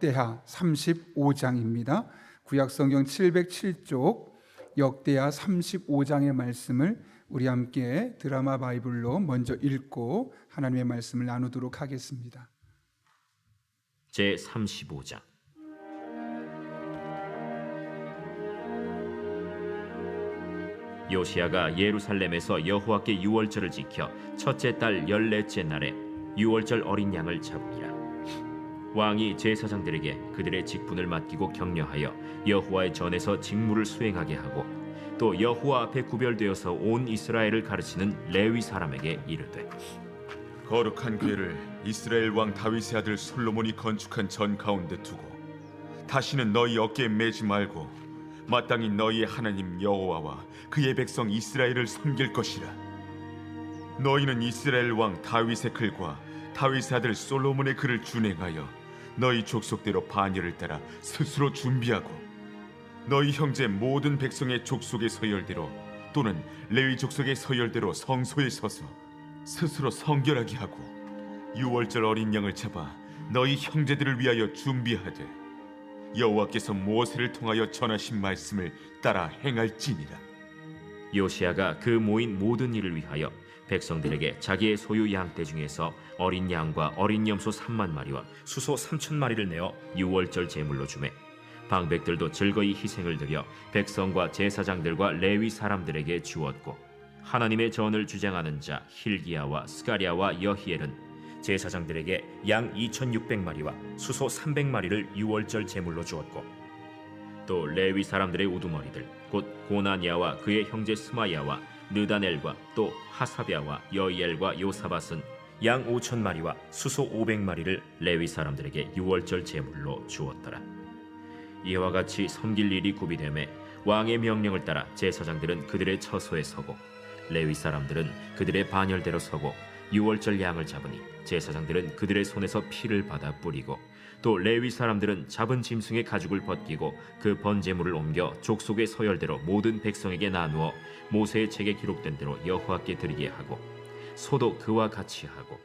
역대하 35장입니다. 구약성경 707쪽 역대하 35장의 말씀을 우리 함께 드라마 바이블로 먼저 읽고 하나님의 말씀을 나누도록 하겠습니다. 제35장. 요시야가 예루살렘에서 여호와께 유월절을 지켜 첫째 달 14째 날에 유월절 어린 양을 잡으니라. 왕이 제사장들에게 그들의 직분을 맡기고 격려하여 여호와의 전에서 직무를 수행하게 하고 또 여호와 앞에 구별되어서 온 이스라엘을 가르치는 레위 사람에게 이르되, 거룩한 궤를 이스라엘 왕 다윗의 아들 솔로몬이 건축한 전 가운데 두고 다시는 너희 어깨에 매지 말고 마땅히 너희의 하나님 여호와와 그의 백성 이스라엘을 섬길 것이라. 너희는 이스라엘 왕 다윗의 글과 다윗의 아들 솔로몬의 글을 준행하여 너희 족속대로 반열을 따라 스스로 준비하고 너희 형제 모든 백성의 족속의 서열대로 또는 레위 족속의 서열대로 성소에 서서 스스로 성결하게 하고 유월절 어린 양을 잡아 너희 형제들을 위하여 준비하되 여호와께서 모세를 통하여 전하신 말씀을 따라 행할지니라. 요시야가 그 모인 모든 일을 위하여 백성들에게 자기의 소유 양떼 중에서 어린 양과 어린 염소 3만 마리와 수소 3천 마리를 내어 유월절 제물로 주매, 방백들도 즐거이 희생을 드려 백성과 제사장들과 레위 사람들에게 주었고, 하나님의 전을 주장하는 자 hil기야와 스가랴와 여히엘은 제사장들에게 양 2,600마리와 수소 300마리를 유월절 제물로 주었고, 또 레위 사람들의 우두머리들 곧 고나냐와 그의 형제 스마야와 느다넬과 또 하사랴와 여이엘과 요사밧은 양 5,000마리와 수소 500마리를 레위 사람들에게 유월절 제물로 주었더라. 이와 같이 섬길 일이 구비되매 왕의 명령을 따라 제사장들은 그들의 처소에 서고 레위 사람들은 그들의 반열대로 서고 유월절 양을 잡으니 제사장들은 그들의 손에서 피를 받아 뿌리고 또 레위 사람들은 잡은 짐승의 가죽을 벗기고 그 번제물을 옮겨 족속의 서열대로 모든 백성에게 나누어 모세의 책에 기록된 대로 여호와께 드리게 하고 소도 그와 같이 하고,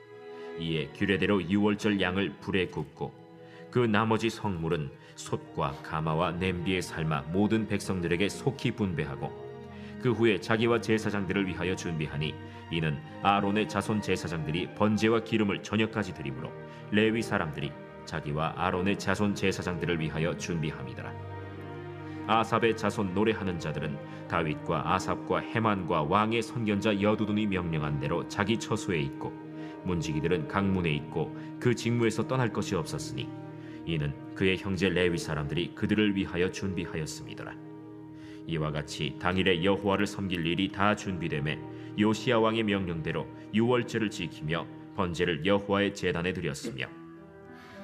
이에 규례대로 유월절 양을 불에 굽고 그 나머지 성물은 솥과 가마와 냄비에 삶아 모든 백성들에게 속히 분배하고 그 후에 자기와 제사장들을 위하여 준비하니 이는 아론의 자손 제사장들이 번제와 기름을 저녁까지 드리므로 레위 사람들이 자기와 아론의 자손 제사장들을 위하여 준비함이더라. 아삽의 자손 노래하는 자들은 다윗과 아삽과 헤만과 왕의 선견자 여두둔이 명령한 대로 자기 처소에 있고, 문지기들은 각 문에 있고 그 직무에서 떠날 것이 없었으니 이는 그의 형제 레위 사람들이 그들을 위하여 준비하였음이더라. 이와 같이 당일에 여호와를 섬길 일이 다 준비되매 요시야 왕의 명령대로 유월절을 지키며 번제를 여호와의 제단에 드렸으며,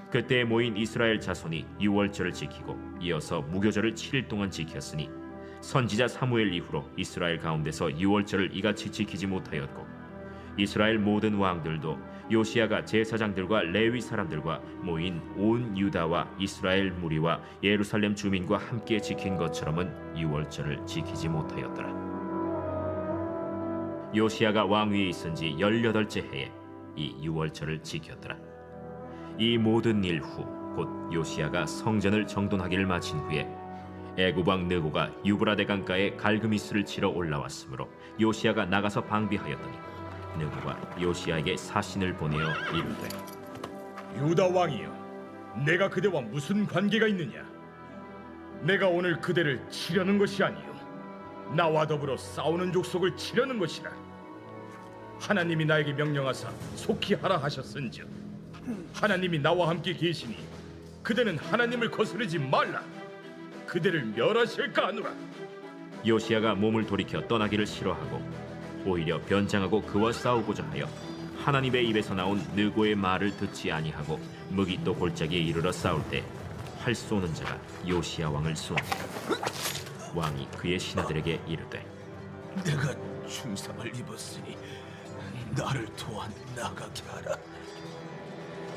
그때 모인 이스라엘 자손이 유월절을 지키고 이어서 무교절을 7일 동안 지켰으니 선지자 사무엘 이후로 이스라엘 가운데서 유월절을 이같이 지키지 못하였고, 이스라엘 모든 왕들도 요시야가 제사장들과 레위 사람들과 모인 온 유다와 이스라엘 무리와 예루살렘 주민과 함께 지킨 것처럼은 유월절을 지키지 못하였더라. 요시야가 왕위에 있은 지 18째 해에 이 유월절을 지켰더라. 이 모든 일 후 곧 요시야가 성전을 정돈하기를 마친 후에 애굽 왕 느고가 유브라데 강가에 갈그미스를 치러 올라왔으므로 요시야가 나가서 방비하였더니 느고가 요시야에게 사신을 보내어 이르되, 유다 왕이여, 내가 그대와 무슨 관계가 있느냐? 내가 오늘 그대를 치려는 것이 아니요 나와 더불어 싸우는 족속을 치려는 것이라. 하나님이 나에게 명령하사 속히 하라 하셨은즉 하나님이 나와 함께 계시니 그대는 하나님을 거스르지 말라. 그대를 멸하실까 하노라. 요시야가 몸을 돌이켜 떠나기를 싫어하고 오히려 변장하고 그와 싸우고자 하여 하나님의 입에서 나온 느고의 말을 듣지 아니하고 무기또 골짜기에 이르러 싸울 때 활 쏘는 자가 요시야 왕을 쏘니 왕이 그의 신하들에게 이르되, 내가 중상을 입었으니 나를 도와 나가게 하라.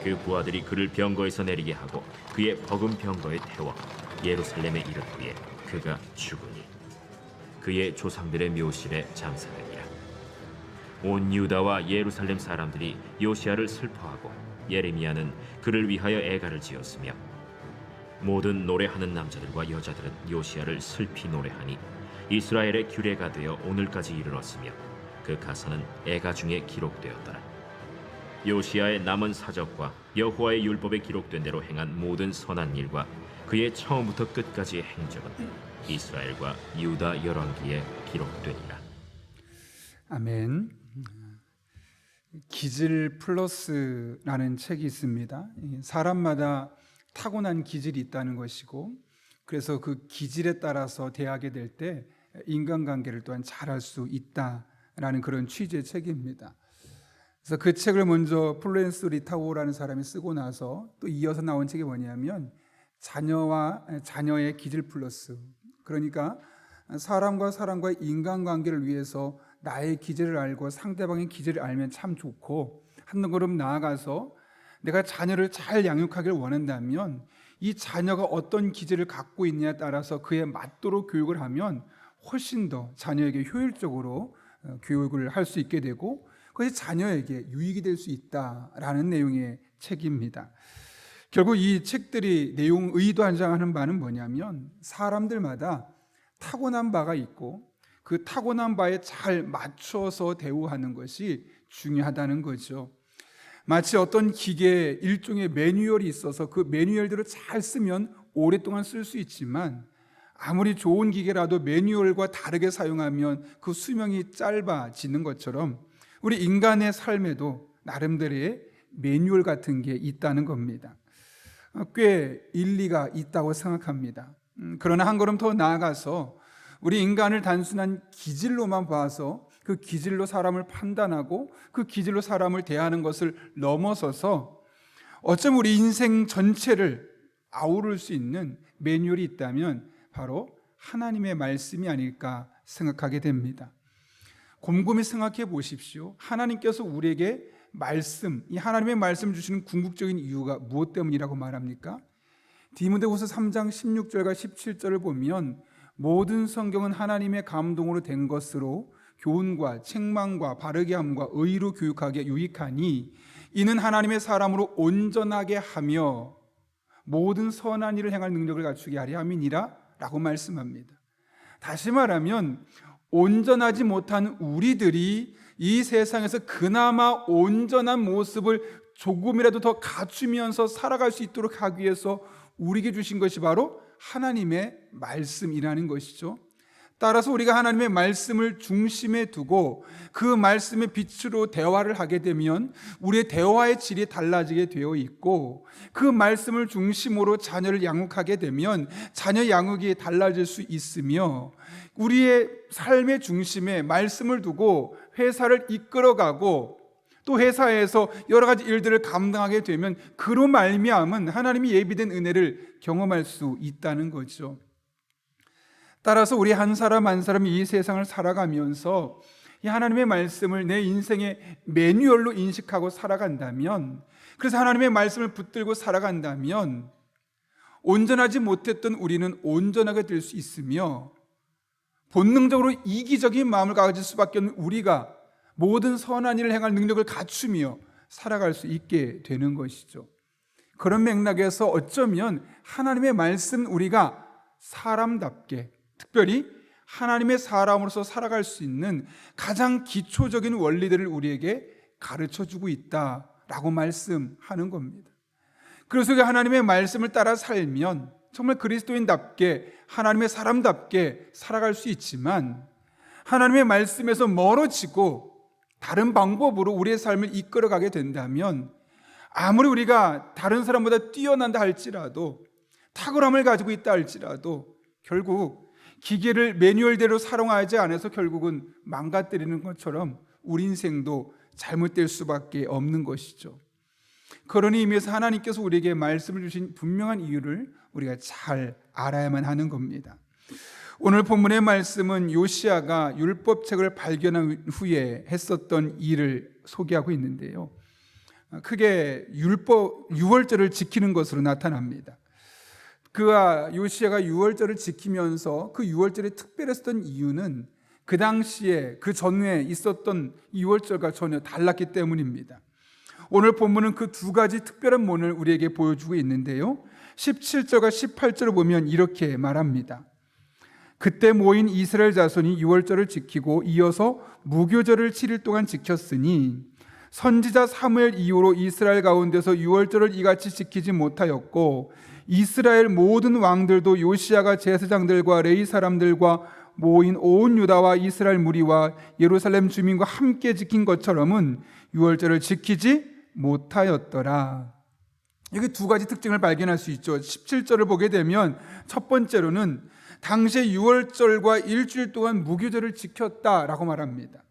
그 부하들이 그를 병거에서 내리게 하고 그의 버금 병거에 태워 예루살렘에 이르더기에 그가 죽으니 그의 조상들의 묘실에 장사되니라. 온 유다와 예루살렘 사람들이 요시야를 슬퍼하고 예레미야는 그를 위하여 애가를 지었으며 모든 노래하는 남자들과 여자들은 요시야를 슬피 노래하니 이스라엘의 규례가 되어 오늘까지 이르렀으며 그 가사는 애가 중에 기록되었더라. 요시야의 남은 사적과 여호와의 율법에 기록된 대로 행한 모든 선한 일과 그의 처음부터 끝까지의 행적은 이스라엘과 유다 열왕기에 기록되니라. 아멘. 기질 플러스라는 책이 있습니다. 사람마다 타고난 기질이 있다는 것이고, 그래서 그 기질에 따라서 대하게 될 때 인간관계를 또한 잘할 수 있다라는 그런 취지의 책입니다. 그래서 그 책을 먼저 플로렌스 리타오라는 사람이 쓰고 나서 또 이어서 나온 책이 뭐냐면 자녀와 자녀의 기질 플러스, 그러니까 사람과 사람과의 인간관계를 위해서 나의 기질을 알고 상대방의 기질을 알면 참 좋고, 한 걸음 나아가서 내가 자녀를 잘 양육하길 원한다면 이 자녀가 어떤 기질을 갖고 있냐에 따라서 그에 맞도록 교육을 하면 훨씬 더 자녀에게 효율적으로 교육을 할 수 있게 되고 그것이 자녀에게 유익이 될 수 있다라는 내용의 책입니다. 결국 이 책들이 내용 의도하는 바는 뭐냐면 사람들마다 타고난 바가 있고 그 타고난 바에 잘 맞춰서 대우하는 것이 중요하다는 거죠. 마치 어떤 기계에 일종의 매뉴얼이 있어서 그 매뉴얼대로 잘 쓰면 오랫동안 쓸 수 있지만 아무리 좋은 기계라도 매뉴얼과 다르게 사용하면 그 수명이 짧아지는 것처럼 우리 인간의 삶에도 나름대로의 매뉴얼 같은 게 있다는 겁니다. 꽤 일리가 있다고 생각합니다. 그러나 한 걸음 더 나아가서 우리 인간을 단순한 기질로만 봐서 그 기질로 사람을 판단하고 그 기질로 사람을 대하는 것을 넘어서서 어쩜 우리 인생 전체를 아우를 수 있는 매뉴얼이 있다면 바로 하나님의 말씀이 아닐까 생각하게 됩니다. 곰곰이 생각해 보십시오. 하나님께서 우리에게 말씀, 이 하나님의 말씀을 주시는 궁극적인 이유가 무엇 때문이라고 말합니까? 디모데후서 3장 16절과 17절을 보면 모든 성경은 하나님의 감동으로 된 것으로 교훈과 책망과 바르게 함과 의로 교육하기에 유익하니 이는 하나님의 사람으로 온전하게 하며 모든 선한 일을 행할 능력을 갖추게 하려 함이니라 라고 말씀합니다. 다시 말하면 온전하지 못한 우리들이 이 세상에서 그나마 온전한 모습을 조금이라도 더 갖추면서 살아갈 수 있도록 하기 위해서 우리에게 주신 것이 바로 하나님의 말씀이라는 것이죠. 따라서 우리가 하나님의 말씀을 중심에 두고 그 말씀의 빛으로 대화를 하게 되면 우리의 대화의 질이 달라지게 되어 있고, 그 말씀을 중심으로 자녀를 양육하게 되면 자녀 양육이 달라질 수 있으며, 우리의 삶의 중심에 말씀을 두고 회사를 이끌어가고 또 회사에서 여러 가지 일들을 감당하게 되면 그로 말미암은 하나님이 예비된 은혜를 경험할 수 있다는 거죠. 따라서 우리 한 사람 한 사람이 이 세상을 살아가면서 이 하나님의 말씀을 내 인생의 매뉴얼로 인식하고 살아간다면, 그래서 하나님의 말씀을 붙들고 살아간다면 온전하지 못했던 우리는 온전하게 될 수 있으며, 본능적으로 이기적인 마음을 가질 수밖에 없는 우리가 모든 선한 일을 행할 능력을 갖추며 살아갈 수 있게 되는 것이죠. 그런 맥락에서 어쩌면 하나님의 말씀, 우리가 사람답게, 특별히 하나님의 사람으로서 살아갈 수 있는 가장 기초적인 원리들을 우리에게 가르쳐주고 있다라고 말씀하는 겁니다. 그래서 하나님의 말씀을 따라 살면 정말 그리스도인답게 하나님의 사람답게 살아갈 수 있지만, 하나님의 말씀에서 멀어지고 다른 방법으로 우리의 삶을 이끌어가게 된다면 아무리 우리가 다른 사람보다 뛰어난다 할지라도, 탁월함을 가지고 있다 할지라도 결국 기계를 매뉴얼대로 사용하지 않아서 결국은 망가뜨리는 것처럼 우리 인생도 잘못될 수밖에 없는 것이죠. 그런 의미에서 하나님께서 우리에게 말씀을 주신 분명한 이유를 우리가 잘 알아야만 하는 겁니다. 오늘 본문의 말씀은 요시야가 율법책을 발견한 후에 했었던 일을 소개하고 있는데요, 크게 유월절을 지키는 것으로 나타납니다. 그가 요시야가 유월절을 지키면서 그 유월절에 특별했던 이유는 그 당시에 그 전에 있었던 유월절과 전혀 달랐기 때문입니다. 오늘 본문은 그 두 가지 특별한 면을 우리에게 보여주고 있는데요, 17절과 18절을 보면 이렇게 말합니다. 그때 모인 이스라엘 자손이 유월절을 지키고 이어서 무교절을 7일 동안 지켰으니 선지자 사무엘 이후로 이스라엘 가운데서 유월절을 이같이 지키지 못하였고 이스라엘 모든 왕들도 요시야가 제사장들과 레위 사람들과 모인 온 유다와 이스라엘 무리와 예루살렘 주민과 함께 지킨 것처럼은 유월절을 지키지 못하였더라. 여기 두 가지 특징을 발견할 수 있죠. 17절을 보게 되면 첫 번째로는 당시에 유월절과 일주일 동안 무교절을 지켰다라고 말합니다.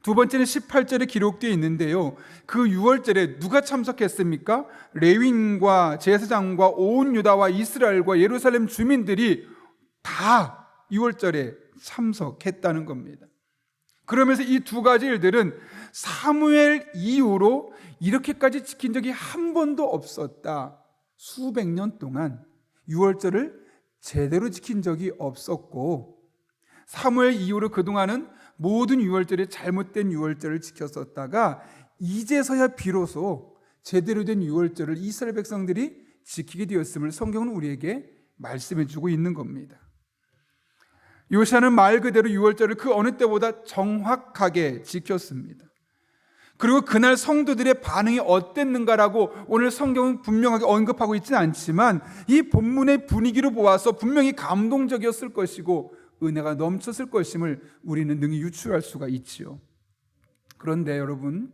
두 번째는 18절에 기록되어 있는데요. 그 유월절에 누가 참석했습니까? 레위인과 제사장과 온 유다와 이스라엘과 예루살렘 주민들이 다 유월절에 참석했다는 겁니다. 그러면서 이 두 가지 일들은 사무엘 이후로 이렇게까지 지킨 적이 한 번도 없었다. 수백 년 동안 유월절을 제대로 지킨 적이 없었고 사무엘 이후로 그동안은 모든 유월절이 잘못된 유월절을 지켰었다가 이제서야 비로소 제대로 된 유월절을 이스라엘 백성들이 지키게 되었음을 성경은 우리에게 말씀해 주고 있는 겁니다. 요시야는 말 그대로 유월절을 그 어느 때보다 정확하게 지켰습니다. 그리고 그날 성도들의 반응이 어땠는가라고 오늘 성경은 분명하게 언급하고 있지는 않지만 이 본문의 분위기로 보아서 분명히 감동적이었을 것이고 은혜가 넘쳤을 것임을 우리는 능히 유추할 수가 있지요. 그런데 여러분,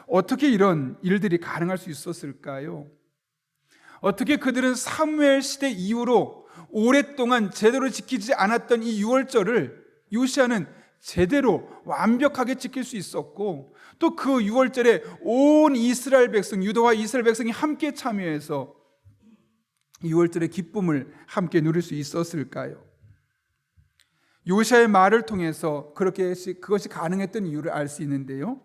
어떻게 이런 일들이 가능할 수 있었을까요? 어떻게 그들은 사무엘 시대 이후로 오랫동안 제대로 지키지 않았던 이 유월절을 요시야는 제대로 완벽하게 지킬 수 있었고 또 그 유월절에 온 이스라엘 백성, 유다와 이스라엘 백성이 함께 참여해서 유월절의 기쁨을 함께 누릴 수 있었을까요? 요시야의 말을 통해서 그것이 가능했던 이유를 알 수 있는데요.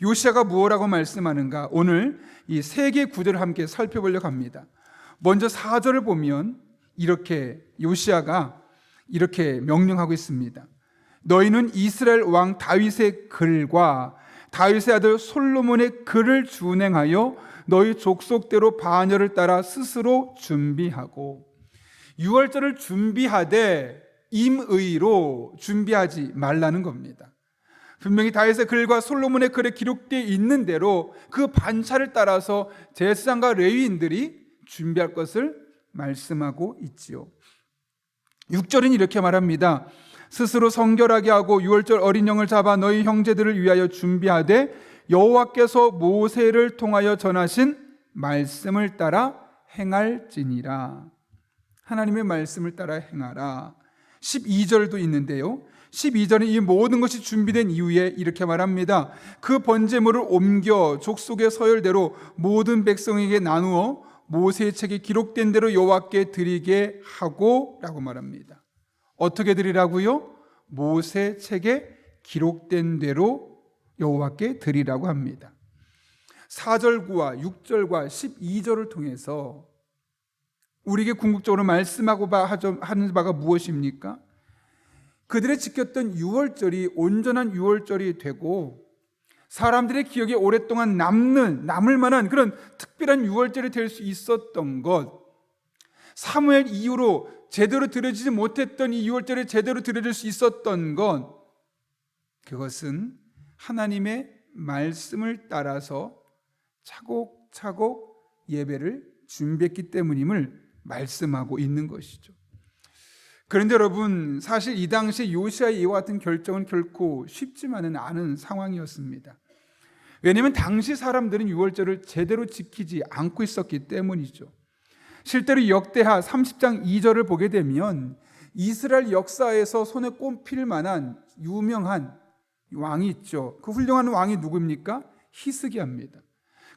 요시야가 무엇라고 말씀하는가? 오늘 이 세 개의 구절을 함께 살펴보려고 합니다. 먼저 4절을 보면 이렇게 요시야가 이렇게 명령하고 있습니다. 너희는 이스라엘 왕 다윗의 글과 다윗의 아들 솔로몬의 글을 준행하여 너희 족속대로 반열을 따라 스스로 준비하고 유월절을 준비하되 임의로 준비하지 말라는 겁니다. 분명히 다윗의 글과 솔로몬의 글에 기록되어 있는 대로 그 반차를 따라서 제사장과 레위인들이 준비할 것을 말씀하고 있지요. 6절은 이렇게 말합니다. 스스로 성결하게 하고 유월절 어린 양을 잡아 너희 형제들을 위하여 준비하되 여호와께서 모세를 통하여 전하신 말씀을 따라 행할지니라. 하나님의 말씀을 따라 행하라. 12절도 있는데요. 12절은 이 모든 것이 준비된 이후에 이렇게 말합니다. 그 번제물을 옮겨 족속의 서열대로 모든 백성에게 나누어 모세의 책에 기록된 대로 여호와께 드리게 하고 라고 말합니다. 어떻게 드리라고요? 모세 책에 기록된 대로 여호와께 드리라고 합니다. 4절과 6절과 12절을 통해서 우리에게 궁극적으로 말씀하고 하는 바가 무엇입니까? 그들의 지켰던 유월절이 온전한 유월절이 되고 사람들의 기억에 오랫동안 남을 만한 그런 특별한 유월절이 될 수 있었던 것, 사무엘 이후로 제대로 드려지지 못했던 이 유월절이 제대로 드려질 수 있었던 것, 그것은 하나님의 말씀을 따라서 차곡차곡 예배를 준비했기 때문임을 말씀하고 있는 것이죠. 그런데 여러분, 사실 이 당시 요시야의 이와 같은 결정은 결코 쉽지만은 않은 상황이었습니다. 왜냐하면 당시 사람들은 유월절을 제대로 지키지 않고 있었기 때문이죠. 실제로 역대하 30장 2절을 보게 되면 이스라엘 역사에서 손에 꼽힐 만한 유명한 왕이 있죠. 그 훌륭한 왕이 누구입니까? 히스기야입니다.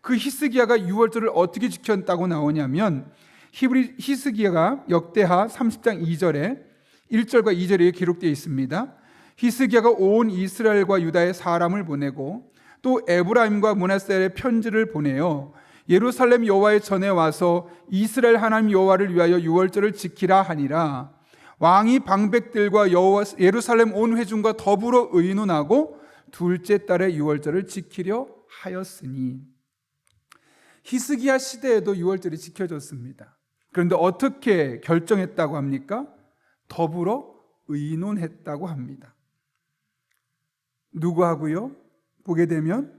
그 히스기야가 유월절을 어떻게 지켰다고 나오냐면 히스기야가 역대하 30장 2절에 1절과 2절에 기록되어 있습니다. 히스기야가 온 이스라엘과 유다의 사람을 보내고 또 에브라임과 므낫세에 편지를 보내어 예루살렘 여호와의 전에 와서 이스라엘 하나님 여호와를 위하여 유월절을 지키라 하니라. 왕이 방백들과 예루살렘 온 회중과 더불어 의논하고 둘째 달에 유월절을 지키려 하였으니. 히스기야 시대에도 유월절이 지켜졌습니다. 그런데 어떻게 결정했다고 합니까? 더불어 의논했다고 합니다. 누구하고요? 보게 되면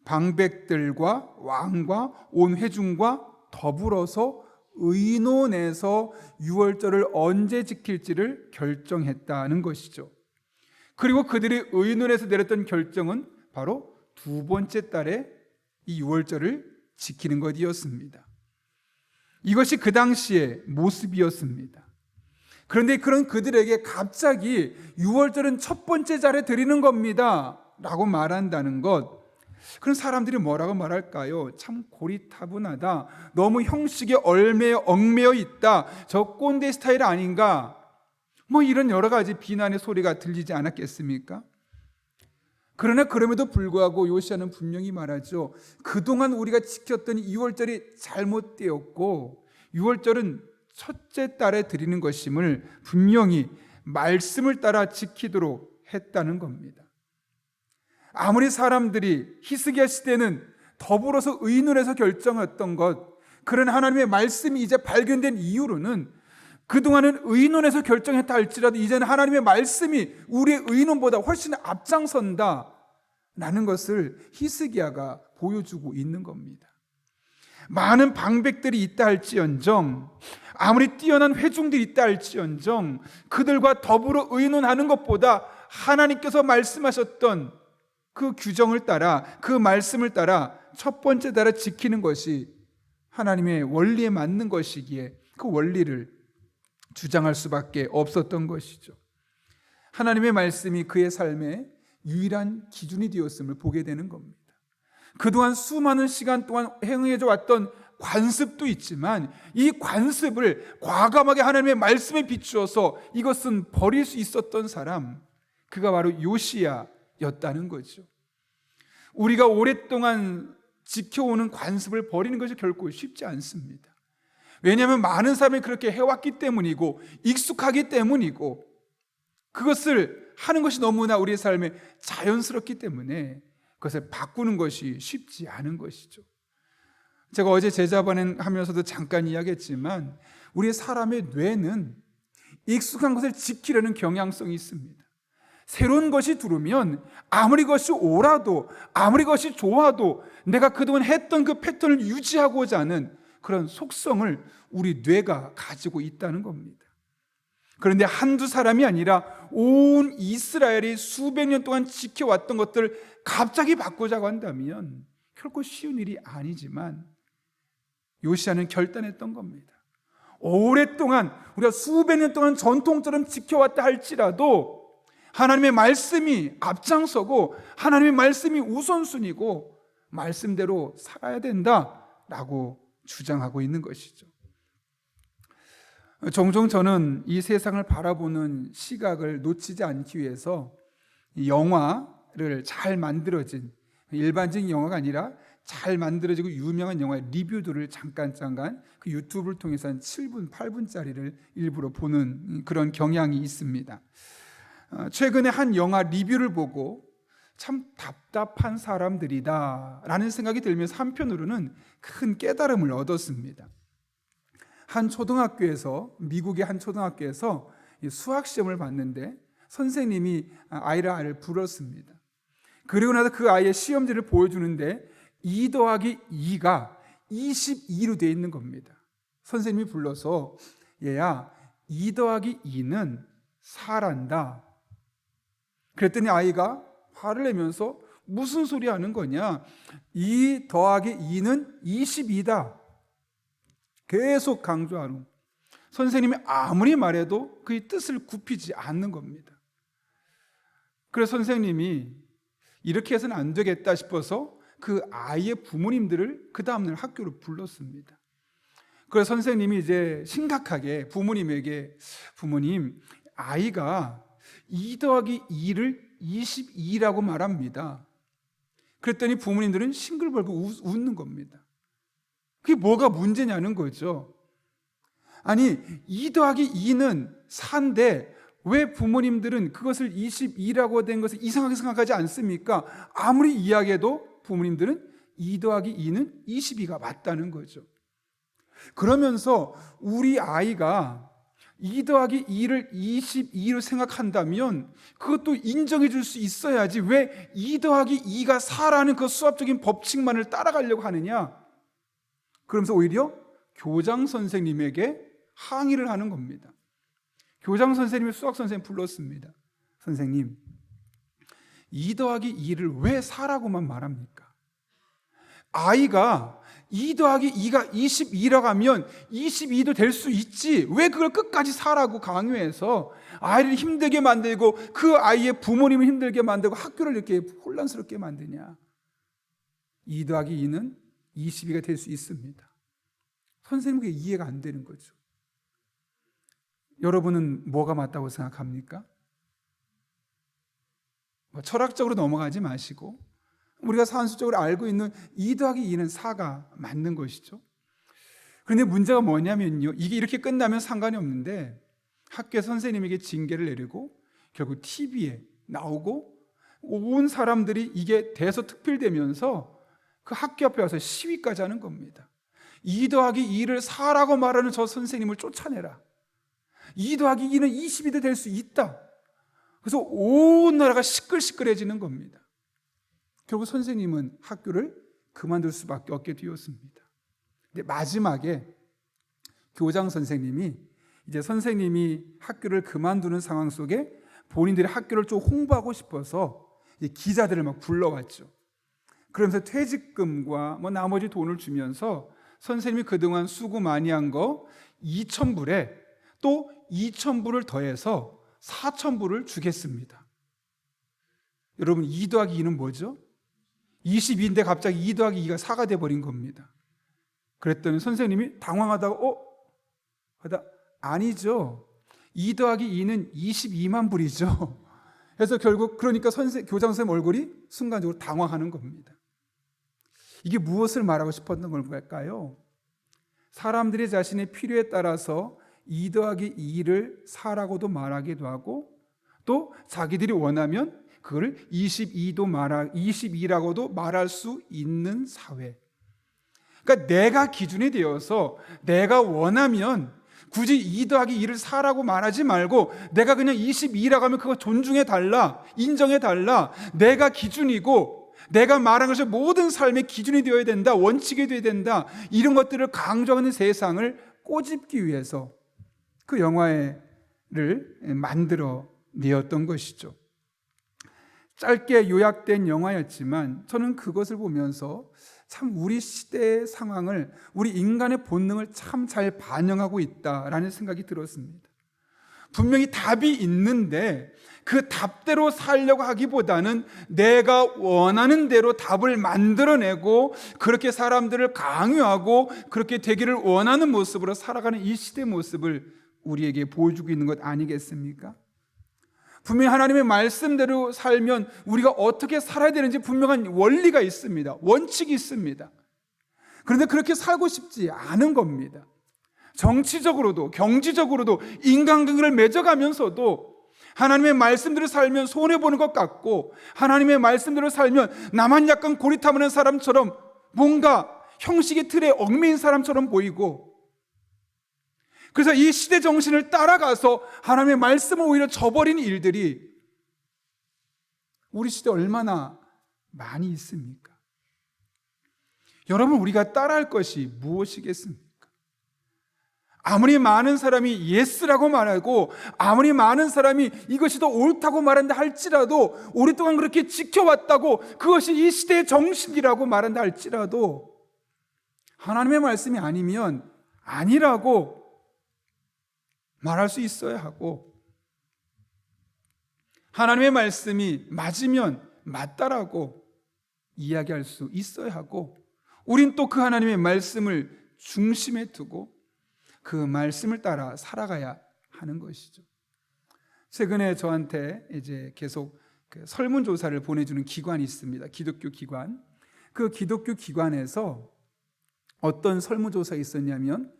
방백들과 왕과 온 회중과 더불어서 의논해서 유월절을 언제 지킬지를 결정했다는 것이죠. 그리고 그들이 의논해서 내렸던 결정은 바로 두 번째 달에 이 유월절을 지키는 것이었습니다. 이것이 그 당시의 모습이었습니다. 그런데 그런 그들에게 갑자기 유월절은 첫 번째 달에 드리는 겁니다 라고 말한다는 것, 그런 사람들이 뭐라고 말할까요? 참 고리타분하다, 너무 형식에 얽매여 있다, 저 꼰대 스타일 아닌가, 뭐 이런 여러 가지 비난의 소리가 들리지 않았겠습니까? 그러나 그럼에도 불구하고 요시야는 분명히 말하죠. 그동안 우리가 지켰던 2월절이 잘못되었고 6월절은 첫째 달에 드리는 것임을 분명히 말씀을 따라 지키도록 했다는 겁니다. 아무리 사람들이 히스기야 시대는 더불어서 의논해서 결정했던 것, 그런 하나님의 말씀이 이제 발견된 이후로는 그동안은 의논해서 결정했다 할지라도 이제는 하나님의 말씀이 우리의 의논보다 훨씬 앞장선다 라는 것을 히스기야가 보여주고 있는 겁니다. 많은 방백들이 있다 할지언정, 아무리 뛰어난 회중들이 있다 할지언정, 그들과 더불어 의논하는 것보다 하나님께서 말씀하셨던 그 규정을 따라, 그 말씀을 따라 첫 번째 달에 지키는 것이 하나님의 원리에 맞는 것이기에 그 원리를 주장할 수밖에 없었던 것이죠. 하나님의 말씀이 그의 삶의 유일한 기준이 되었음을 보게 되는 겁니다. 그동안 수많은 시간 동안 행해져 왔던 관습도 있지만 이 관습을 과감하게 하나님의 말씀에 비추어서 이것은 버릴 수 있었던 사람, 그가 바로 요시야였다는 거죠. 우리가 오랫동안 지켜오는 관습을 버리는 것이 결코 쉽지 않습니다. 왜냐하면 많은 사람이 그렇게 해왔기 때문이고 익숙하기 때문이고 그것을 하는 것이 너무나 우리의 삶에 자연스럽기 때문에 그것을 바꾸는 것이 쉽지 않은 것이죠. 제가 어제 제자반행 하면서도 잠깐 이야기했지만 우리 사람의 뇌는 익숙한 것을 지키려는 경향성이 있습니다. 새로운 것이 들어오면 아무리 것이 옳아도 아무리 것이 좋아도 내가 그동안 했던 그 패턴을 유지하고자 하는 그런 속성을 우리 뇌가 가지고 있다는 겁니다. 그런데 한두 사람이 아니라 온 이스라엘이 수백 년 동안 지켜왔던 것들을 갑자기 바꾸자고 한다면 결코 쉬운 일이 아니지만 요시야는 결단했던 겁니다. 오랫동안 우리가 수백 년 동안 전통처럼 지켜왔다 할지라도 하나님의 말씀이 앞장서고 하나님의 말씀이 우선순위고 말씀대로 살아야 된다라고 주장하고 있는 것이죠. 종종 저는 이 세상을 바라보는 시각을 놓치지 않기 위해서 영화를 잘 만들어진, 일반적인 영화가 아니라 잘 만들어지고 유명한 영화의 리뷰들을 잠깐 그 유튜브를 통해서 한 7분, 8분짜리를 일부러 보는 그런 경향이 있습니다. 최근에 한 영화 리뷰를 보고 참 답답한 사람들이다 라는 생각이 들면서 한편으로는 큰 깨달음을 얻었습니다. 한 초등학교에서, 미국의 한 초등학교에서 수학 시험을 봤는데 선생님이 아이를 불렀습니다. 그리고 나서 그 아이의 시험지를 보여주는데 2 더하기 2가 22로 되어 있는 겁니다. 선생님이 불러서 얘야 2 더하기 2는 4란다. 그랬더니 아이가 화를 내면서 무슨 소리 하는 거냐, 2 더하기 2는 22다 계속 강조하는, 선생님이 아무리 말해도 그의 뜻을 굽히지 않는 겁니다. 그래서 선생님이 이렇게 해서는 안 되겠다 싶어서 그 아이의 부모님들을 그 다음날 학교로 불렀습니다. 그래서 선생님이 이제 심각하게 부모님에게, 부모님, 아이가 2 더하기 2를 22라고 말합니다. 그랬더니 부모님들은 싱글벙글 웃는 겁니다. 그게 뭐가 문제냐는 거죠. 아니 2 더하기 2는 4인데 왜 부모님들은 그것을 22라고 된 것을 이상하게 생각하지 않습니까? 아무리 이야기해도 부모님들은 2 더하기 2는 22가 맞다는 거죠. 그러면서 우리 아이가 2 더하기 2를 22로 생각한다면 그것도 인정해 줄 수 있어야지 왜 2 더하기 2가 4라는 그 수학적인 법칙만을 따라가려고 하느냐? 그러면서 오히려 교장 선생님에게 항의를 하는 겁니다. 교장 선생님이 수학 선생님 불렀습니다. 선생님, 2 더하기 2를 왜 4라고만 말합니까? 아이가 2 더하기 2가 22라고 하면 22도 될 수 있지 왜 그걸 끝까지 4라고 강요해서 아이를 힘들게 만들고 그 아이의 부모님을 힘들게 만들고 학교를 이렇게 혼란스럽게 만드냐? 2 더하기 2는 22가 될 수 있습니다. 선생님께 이해가 안 되는 거죠. 여러분은 뭐가 맞다고 생각합니까? 철학적으로 넘어가지 마시고 우리가 산수적으로 알고 있는 2 더하기 2는 4가 맞는 것이죠. 그런데 문제가 뭐냐면요, 이게 이렇게 끝나면 상관이 없는데 학교 선생님에게 징계를 내리고 결국 TV에 나오고 온 사람들이 이게 대서특필되면서 그 학교 앞에 와서 시위까지 하는 겁니다. 2 더하기 2를 4라고 말하는 저 선생님을 쫓아내라. 2 더하기 2는 22도 될 수 있다. 그래서 온 나라가 시끌시끌해지는 겁니다. 결국 선생님은 학교를 그만둘 수밖에 없게 되었습니다. 근데 마지막에 교장 선생님이 이제 선생님이 학교를 그만두는 상황 속에 본인들이 학교를 좀 홍보하고 싶어서 기자들을 막 불러왔죠. 그러면서 퇴직금과 뭐 나머지 돈을 주면서 선생님이 그동안 수고 많이 한 거 2,000불에 또 2,000불을 더해서 4,000불을 주겠습니다. 여러분 2 더하기 2는 뭐죠? 22인데 갑자기 2 더하기 2가 4가 돼버린 겁니다. 그랬더니 선생님이 당황하다가 하다 아니죠. 2 더하기 2는 22만 불이죠. 그래서 결국 그러니까 교장 선생님 얼굴이 순간적으로 당황하는 겁니다. 이게 무엇을 말하고 싶었던 걸까요? 사람들이 자신의 필요에 따라서 2 더하기 2를 4라고도 말하기도 하고 또 자기들이 원하면 그걸 22라고도 말할 수 있는 사회. 그러니까 내가 기준이 되어서 내가 원하면 굳이 2 더하기 2를 4라고 말하지 말고 내가 그냥 22라고 하면 그거 존중해달라, 인정해달라. 내가 기준이고 내가 말한 것이 모든 삶의 기준이 되어야 된다, 원칙이 되어야 된다. 이런 것들을 강조하는 세상을 꼬집기 위해서 그 영화를 만들어 내었던 것이죠. 짧게 요약된 영화였지만 저는 그것을 보면서 참 우리 시대의 상황을, 우리 인간의 본능을 참 잘 반영하고 있다라는 생각이 들었습니다. 분명히 답이 있는데 그 답대로 살려고 하기보다는 내가 원하는 대로 답을 만들어내고 그렇게 사람들을 강요하고 그렇게 되기를 원하는 모습으로 살아가는 이 시대의 모습을 우리에게 보여주고 있는 것 아니겠습니까? 분명히 하나님의 말씀대로 살면 우리가 어떻게 살아야 되는지 분명한 원리가 있습니다. 원칙이 있습니다. 그런데 그렇게 살고 싶지 않은 겁니다. 정치적으로도 경제적으로도 인간관계를 맺어가면서도 하나님의 말씀대로 살면 손해보는 것 같고 하나님의 말씀대로 살면 나만 약간 고리타분한 사람처럼 뭔가 형식의 틀에 얽매인 사람처럼 보이고 그래서 이 시대 정신을 따라가서 하나님의 말씀을 오히려 저버린 일들이 우리 시대에 얼마나 많이 있습니까? 여러분, 우리가 따라할 것이 무엇이겠습니까? 아무리 많은 사람이 예스라고 말하고 아무리 많은 사람이 이것이 더 옳다고 말한다 할지라도 오랫동안 그렇게 지켜왔다고 그것이 이 시대의 정신이라고 말한다 할지라도 하나님의 말씀이 아니면 아니라고 말할 수 있어야 하고 하나님의 말씀이 맞으면 맞다라고 이야기할 수 있어야 하고 우린 또 그 하나님의 말씀을 중심에 두고 그 말씀을 따라 살아가야 하는 것이죠. 최근에 저한테 이제 계속 그 설문조사를 보내주는 기관이 있습니다. 기독교 기관. 그 기독교 기관에서 어떤 설문조사가 있었냐면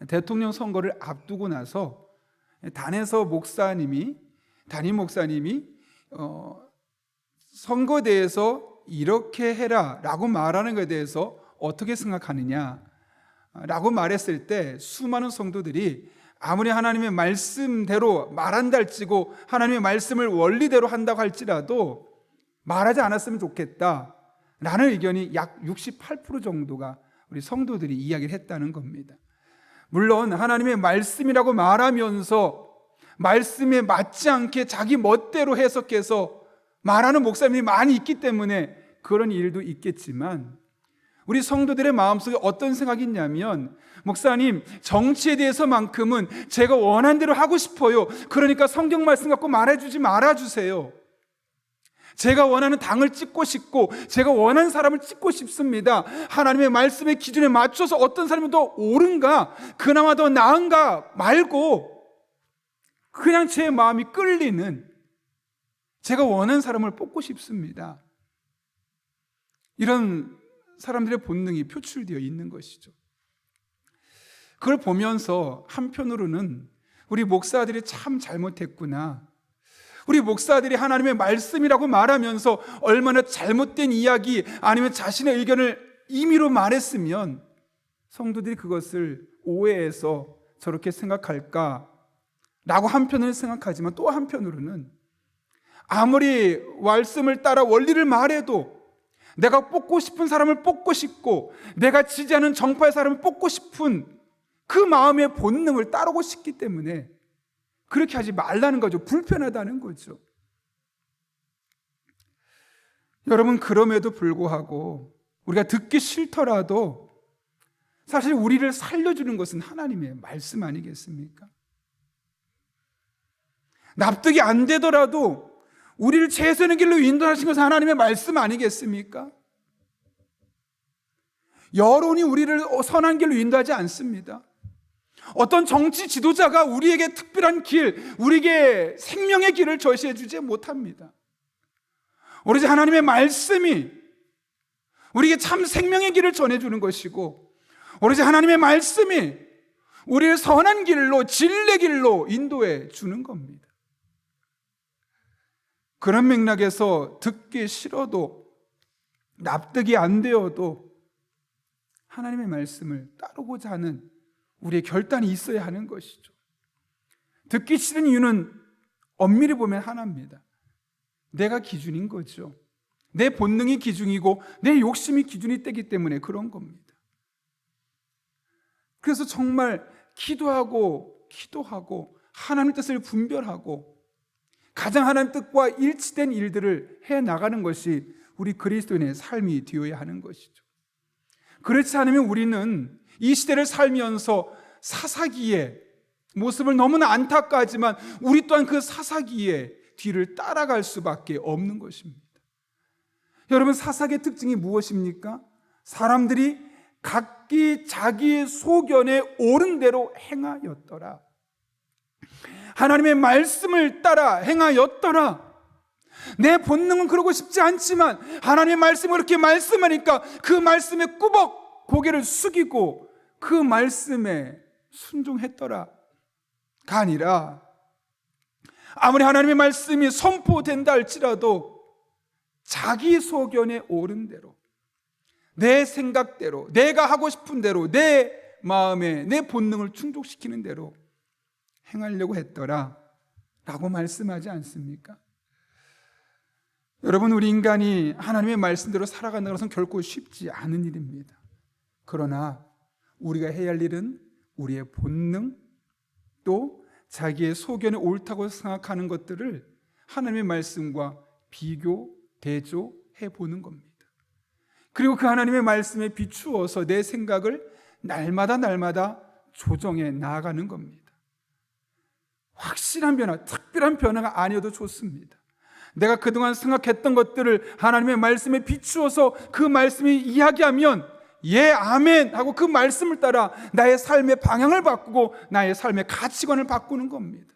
대통령 선거를 앞두고 나서 담임 목사님이 선거에 대해서 이렇게 해라 라고 말하는 것에 대해서 어떻게 생각하느냐 라고 말했을 때 수많은 성도들이 아무리 하나님의 말씀대로 말한다 할지고 하나님의 말씀을 원리대로 한다고 할지라도 말하지 않았으면 좋겠다 라는 의견이 약 68% 정도가 우리 성도들이 이야기를 했다는 겁니다. 물론 하나님의 말씀이라고 말하면서 말씀에 맞지 않게 자기 멋대로 해석해서 말하는 목사님이 많이 있기 때문에 그런 일도 있겠지만 우리 성도들의 마음속에 어떤 생각이 있냐면 목사님, 정치에 대해서만큼은 제가 원한 대로 하고 싶어요. 그러니까 성경 말씀 갖고 말해주지 말아주세요. 제가 원하는 당을 찍고 싶고 제가 원하는 사람을 찍고 싶습니다. 하나님의 말씀의 기준에 맞춰서 어떤 사람이 더 옳은가, 그나마 더 나은가 말고 그냥 제 마음이 끌리는, 제가 원하는 사람을 뽑고 싶습니다. 이런 사람들의 본능이 표출되어 있는 것이죠. 그걸 보면서 한편으로는 우리 목사들이 참 잘못했구나, 우리 목사들이 하나님의 말씀이라고 말하면서 얼마나 잘못된 이야기 아니면 자신의 의견을 임의로 말했으면 성도들이 그것을 오해해서 저렇게 생각할까 라고 한편으로는 생각하지만 또 한편으로는 아무리 말씀을 따라 원리를 말해도 내가 뽑고 싶은 사람을 뽑고 싶고 내가 지지하는 정파의 사람을 뽑고 싶은 그 마음의 본능을 따르고 싶기 때문에 그렇게 하지 말라는 거죠. 불편하다는 거죠. 여러분, 그럼에도 불구하고 우리가 듣기 싫더라도 사실 우리를 살려주는 것은 하나님의 말씀 아니겠습니까? 납득이 안 되더라도 우리를 최선의 길로 인도하신 것은 하나님의 말씀 아니겠습니까? 여론이 우리를 선한 길로 인도하지 않습니다. 어떤 정치 지도자가 우리에게 특별한 길, 우리에게 생명의 길을 제시해 주지 못합니다. 오로지 하나님의 말씀이 우리에게 참 생명의 길을 전해주는 것이고 오로지 하나님의 말씀이 우리를 선한 길로, 진리의 길로 인도해 주는 겁니다. 그런 맥락에서 듣기 싫어도 납득이 안 되어도 하나님의 말씀을 따르고자 하는 우리의 결단이 있어야 하는 것이죠. 듣기 싫은 이유는 엄밀히 보면 하나입니다. 내가 기준인 거죠. 내 본능이 기준이고 내 욕심이 기준이 되기 때문에 그런 겁니다. 그래서 정말 기도하고 하나님의 뜻을 분별하고 가장 하나님 뜻과 일치된 일들을 해나가는 것이 우리 그리스도인의 삶이 되어야 하는 것이죠. 그렇지 않으면 우리는 이 시대를 살면서 사사기의 모습을 너무나 안타까워하지만 우리 또한 그 사사기의 뒤를 따라갈 수밖에 없는 것입니다. 여러분, 사사기의 특징이 무엇입니까? 사람들이 각기 자기의 소견에 옳은 대로 행하였더라. 하나님의 말씀을 따라 행하였더라. 내 본능은 그러고 싶지 않지만 하나님의 말씀을 그렇게 말씀하니까 그 말씀에 꾸벅 고개를 숙이고 그 말씀에 순종했더라가 아니라 아무리 하나님의 말씀이 선포된다 할지라도 자기 소견에 옳은 대로, 내 생각대로, 내가 하고 싶은 대로, 내 마음에 내 본능을 충족시키는 대로 행하려고 했더라 라고 말씀하지 않습니까? 여러분, 우리 인간이 하나님의 말씀대로 살아가는 것은 결코 쉽지 않은 일입니다. 그러나 우리가 해야 할 일은 우리의 본능 또 자기의 소견에 옳다고 생각하는 것들을 하나님의 말씀과 비교, 대조해 보는 겁니다. 그리고 그 하나님의 말씀에 비추어서 내 생각을 날마다 조정해 나아가는 겁니다. 확실한 변화, 특별한 변화가 아니어도 좋습니다. 내가 그동안 생각했던 것들을 하나님의 말씀에 비추어서 그 말씀이 이야기하면 예, 아멘 하고 그 말씀을 따라 나의 삶의 방향을 바꾸고 나의 삶의 가치관을 바꾸는 겁니다.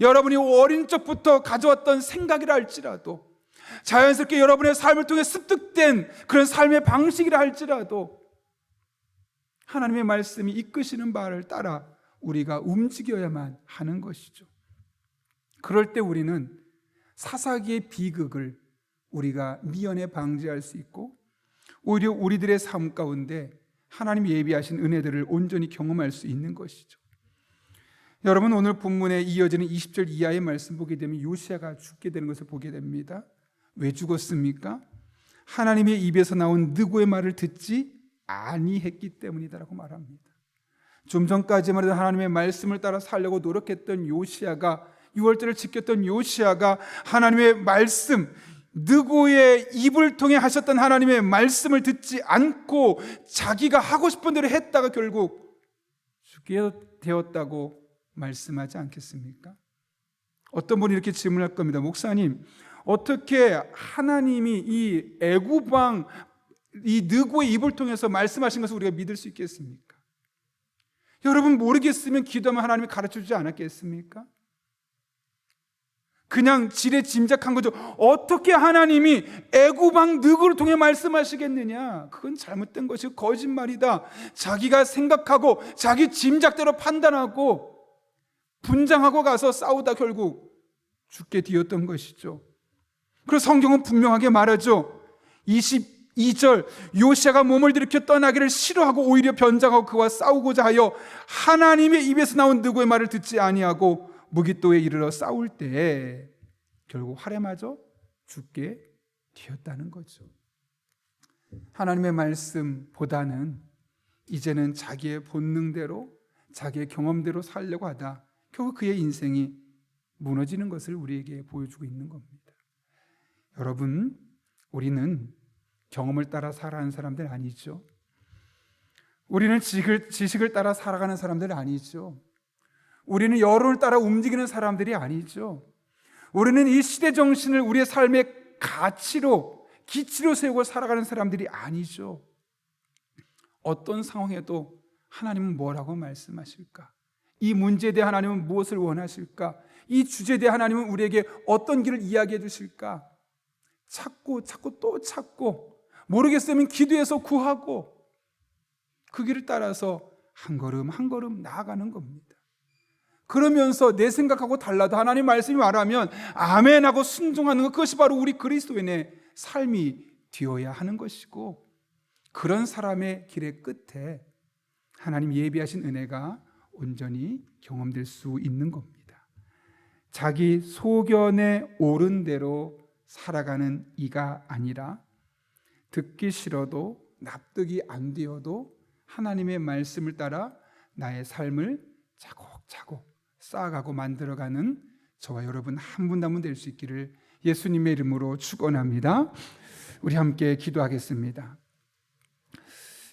여러분이 어린 적부터 가져왔던 생각이라 할지라도 자연스럽게 여러분의 삶을 통해 습득된 그런 삶의 방식이라 할지라도 하나님의 말씀이 이끄시는 바를 따라 우리가 움직여야만 하는 것이죠. 그럴 때 우리는 사사기의 비극을 우리가 미연에 방지할 수 있고 오히려 우리들의 삶 가운데 하나님이 예비하신 은혜들을 온전히 경험할 수 있는 것이죠. 여러분, 오늘 본문에 이어지는 20절 이하의 말씀 보게 되면 요시야가 죽게 되는 것을 보게 됩니다. 왜 죽었습니까? 하나님의 입에서 나온 느고의 말을 듣지 아니했기 때문이다라고 말합니다. 좀 전까지만 해도 하나님의 말씀을 따라 살려고 노력했던 요시야가, 유월절을 지켰던 요시야가 하나님의 말씀, 느고의 입을 통해 하셨던 하나님의 말씀을 듣지 않고 자기가 하고 싶은 대로 했다가 결국 죽게 되었다고 말씀하지 않겠습니까? 어떤 분이 이렇게 질문할 겁니다. 목사님, 어떻게 하나님이 이 애굽 왕 이 느고의 입을 통해서 말씀하신 것을 우리가 믿을 수 있겠습니까? 여러분, 모르겠으면 기도하면 하나님이 가르쳐주지 않았겠습니까? 그냥 지레 짐작한 거죠. 어떻게 하나님이 애굽 왕 느고를 통해 말씀하시겠느냐? 그건 잘못된 것이고 거짓말이다. 자기가 생각하고 자기 짐작대로 판단하고 분장하고 가서 싸우다 결국 죽게 되었던 것이죠. 그래서 성경은 분명하게 말하죠. 22절, 요시야가 몸을 들이켜 떠나기를 싫어하고 오히려 변장하고 그와 싸우고자 하여 하나님의 입에서 나온 느고의 말을 듣지 아니하고 무깃도에 이르러 싸울 때에 결국 활에 맞아 죽게 되었다는 거죠. 하나님의 말씀보다는 이제는 자기의 본능대로, 자기의 경험대로 살려고 하다 결국 그의 인생이 무너지는 것을 우리에게 보여주고 있는 겁니다. 여러분, 우리는 경험을 따라 살아가는 사람들 아니죠. 우리는 지식을 따라 살아가는 사람들 아니죠. 우리는 여론을 따라 움직이는 사람들이 아니죠. 우리는 이 시대 정신을 우리의 삶의 가치로, 기치로 세우고 살아가는 사람들이 아니죠. 어떤 상황에도 하나님은 뭐라고 말씀하실까? 이 문제에 대해 하나님은 무엇을 원하실까? 이 주제에 대해 하나님은 우리에게 어떤 길을 이야기해 주실까? 찾고 또 찾고, 모르겠으면 기도해서 구하고, 그 길을 따라서 한 걸음 한 걸음 나아가는 겁니다. 그러면서 내 생각하고 달라도 하나님 말씀이 말하면 아멘하고 순종하는 것, 그것이 바로 우리 그리스도인의 삶이 되어야 하는 것이고, 그런 사람의 길의 끝에 하나님 예비하신 은혜가 온전히 경험될 수 있는 겁니다. 자기 소견에 옳은 대로 살아가는 이가 아니라 듣기 싫어도 납득이 안 되어도 하나님의 말씀을 따라 나의 삶을 차곡차곡 쌓아가고 만들어가는 저와 여러분 한 분 한 분 될 수 있기를 예수님의 이름으로 축원합니다. 우리 함께 기도하겠습니다.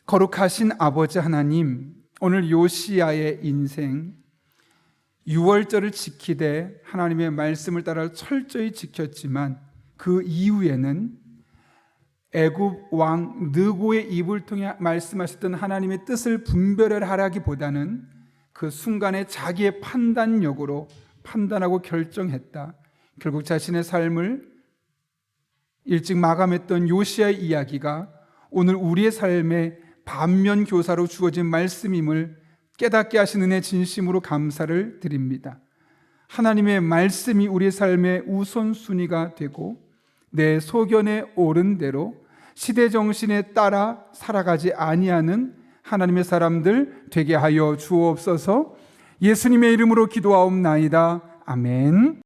거룩하신 아버지 하나님, 오늘 요시야의 인생, 유월절을 지키되 하나님의 말씀을 따라 철저히 지켰지만 그 이후에는 애굽 왕 느고의 입을 통해 말씀하셨던 하나님의 뜻을 분별하라기보다는 그 순간에 자기의 판단력으로 판단하고 결정했다. 결국 자신의 삶을 일찍 마감했던 요시야의 이야기가 오늘 우리의 삶의 반면 교사로 주어진 말씀임을 깨닫게 하시는 은혜 진심으로 감사를 드립니다. 하나님의 말씀이 우리의 삶의 우선순위가 되고 내 소견에 옳은 대로 시대 정신에 따라 살아가지 아니하는 하나님의 사람들 되게 하여 주옵소서. 예수님의 이름으로 기도하옵나이다. 아멘.